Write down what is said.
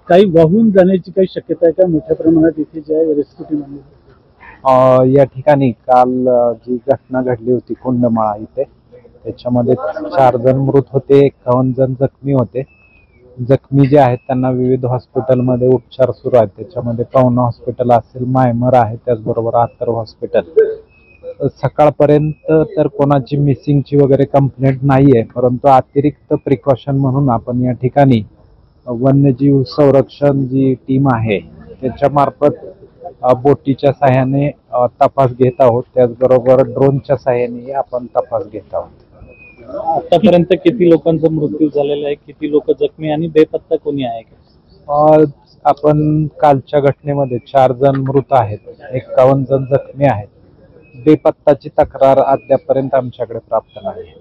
काही वाहून जाण्याची काही शक्यता आहे का मोठ्या प्रमाणात इथे जे आहे रेस्क्यू टीम आली? या ठिकाणी काल जी घटना घडली होती कुंडमाळा इथे, त्याच्यामध्ये 4 जण मृत होते, 51 जण जखमी होते. जखमी जे आहेत त्यांना विविध हॉस्पिटलमध्ये उपचार सुरू आहेत. त्याच्यामध्ये पवना हॉस्पिटल असेल, मायमर आहे, त्याचबरोबर आथर्व हॉस्पिटल. सकाळपर्यंत तर कोणाची मिसिंगची वगैरे कंप्लेंट नाहीये, परंतु अतिरिक्त प्रिकॉशन म्हणून आपण या ठिकाणी वन्यजीव संरक्षण जी टीम आहे त्याच्या मार्फत बोटीच्या साहाय्याने तपास घेत आहोत. त्याचबरोबर ड्रोनच्या साहाय्याने आपण तपास घेत आहोत. आतापर्यंत किती लोकांचा मृत्यू झालेला आहे, किती लोक जखमी आणि बेपत्ता कोणी आहे का? आपण कालच्या घटनेमध्ये 4 जण मृत आहेत, 51 जण जखमी आहेत. बेपत्ताची तक्रार अद्यापर्यंत आमच्याकडे प्राप्त नाही.